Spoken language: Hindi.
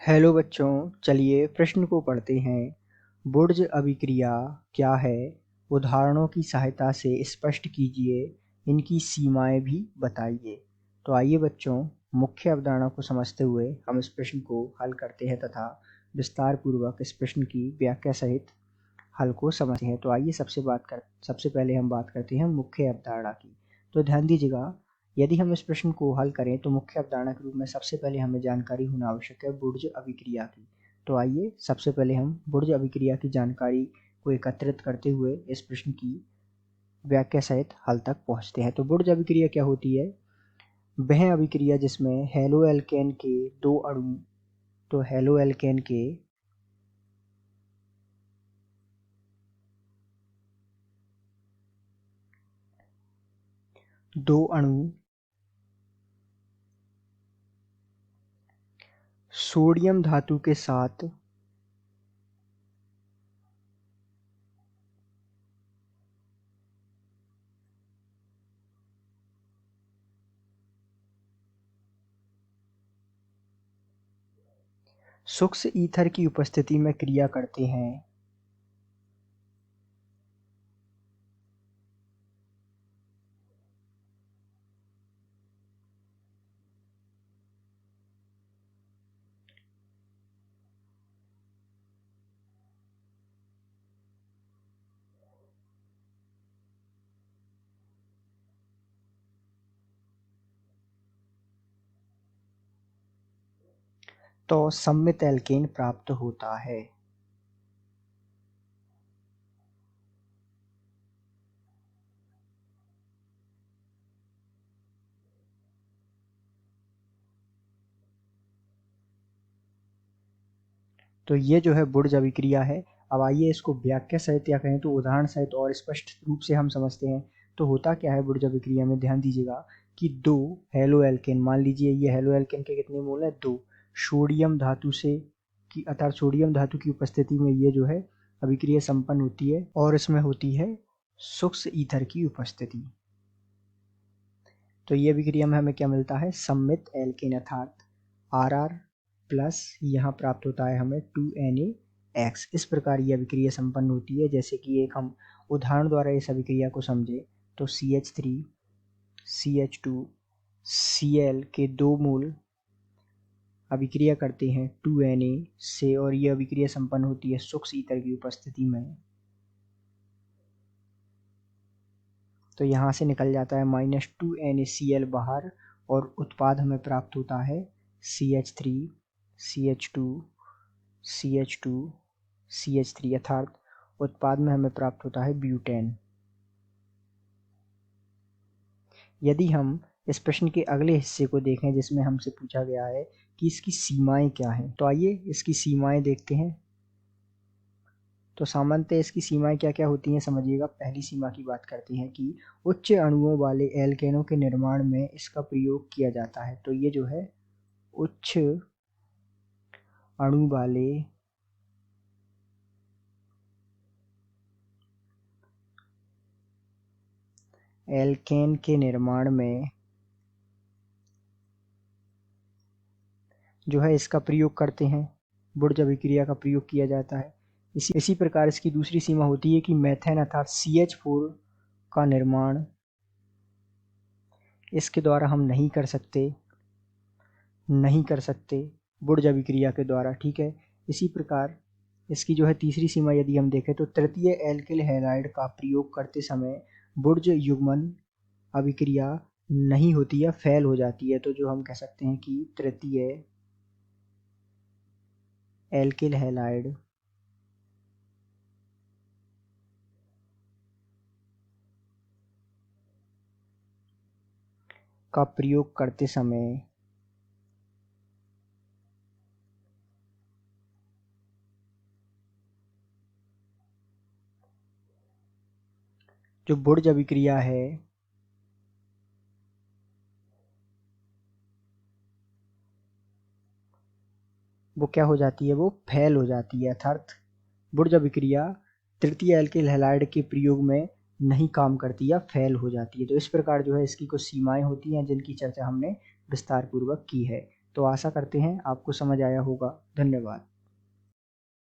हेलो बच्चों, चलिए प्रश्न को पढ़ते हैं। बुर्ज अभिक्रिया क्या है? उदाहरणों की सहायता से स्पष्ट कीजिए, इनकी सीमाएं भी बताइए। तो आइए बच्चों, मुख्य अवधारणा को समझते हुए हम इस प्रश्न को हल करते हैं तथा विस्तार पूर्वक इस प्रश्न की व्याख्या सहित हल को समझते हैं। तो आइए सबसे पहले हम बात करते हैं मुख्य अवधारणा की। तो ध्यान दीजिएगा, यदि हम इस प्रश्न को हल करें तो मुख्य अवधारणा के रूप में सबसे पहले हमें जानकारी होना आवश्यक है बुर्ज अभिक्रिया की। तो आइए सबसे पहले हम बुर्ज अभिक्रिया की जानकारी को एकत्रित करते हुए इस प्रश्न की व्याख्या सहित हल तक पहुंचते हैं। तो बुर्ज अभिक्रिया क्या होती है? वह अभिक्रिया जिसमें हेलो एल्केन के दो अणु तो हेलो एल्केन के दो अणु सोडियम धातु के साथ शुष्क ईथर की उपस्थिति में क्रिया करते हैं। तो सममित एल्केन प्राप्त होता है। तो ये जो है बुर्ज अभिक्रिया है। अब आइए इसको व्याख्या सहित या कहें तो उदाहरण सहित और स्पष्ट रूप से हम समझते हैं। तो होता क्या है बुर्ज अभिक्रिया में? ध्यान दीजिएगा कि दो हेलो एल्केन, मान लीजिए ये हेलो एल्केन के कितने मोल है? दो। सोडियम धातु से की अर्थात सोडियम धातु की उपस्थिति में ये जो है अभिक्रिया संपन्न होती है और इसमें होती है शुष्क ईथर की उपस्थिति। तो ये अभिक्रिया में हमें क्या मिलता है? सममित एल्केन अर्थात RR प्लस यहाँ प्राप्त होता है हमें 2Na-X। इस प्रकार ये अभिक्रिया संपन्न होती है। जैसे कि एक हम उदाहरण द्वारा इस अभिक्रिया को समझे तो CH3 CH2 Cl के दो मूल अभिक्रिया करते हैं 2Na से और ये अभिक्रिया संपन्न होती है शुष्क ईथर की उपस्थिति में। तो यहाँ से निकल जाता है -2NaCl बाहर और उत्पाद हमें प्राप्त होता है CH3 CH2 CH2 CH3 अर्थात उत्पाद में हमें प्राप्त होता है ब्यूटेन। यदि हम इस प्रश्न के अगले हिस्से को देखें जिसमें हमसे पूछा गया है कि इसकी सीमाएं क्या हैं, तो आइए इसकी सीमाएं देखते हैं। तो सामान्यतः इसकी सीमाएं क्या क्या होती हैं समझिएगा। पहली सीमा की बात करते हैं कि उच्च अणुओं वाले एल्केनों के निर्माण में इसका प्रयोग किया जाता है। तो ये जो है उच्च अणु वाले एल्केन के निर्माण में जो है इसका प्रयोग करते हैं, बुर्ज अभिक्रिया का प्रयोग किया जाता है। इसी प्रकार इसकी दूसरी सीमा होती है कि मेथेन अर्थात CH4 का निर्माण इसके द्वारा हम नहीं कर सकते बुर्ज अभिक्रिया के द्वारा, ठीक है। इसी प्रकार इसकी जो है तीसरी सीमा यदि हम देखें तो तृतीय एल्किल हैलाइड का प्रयोग करते समय बुर्ज युग्मन अभिक्रिया नहीं होती या फेल हो जाती है। तो जो हम कह सकते हैं कि तृतीय एल्किल हैलाइड का प्रयोग करते समय जो बुर्ज अभिक्रिया है वो क्या हो जाती है? वो फेल हो जाती है। अर्थात बुर्ज अभिक्रिया तृतीय एल्किल हैलाइड के प्रयोग में नहीं काम करती या फेल हो जाती है। तो इस प्रकार जो है इसकी कुछ सीमाएं होती हैं जिनकी चर्चा हमने विस्तार पूर्वक की है। तो आशा करते हैं आपको समझ आया होगा। धन्यवाद।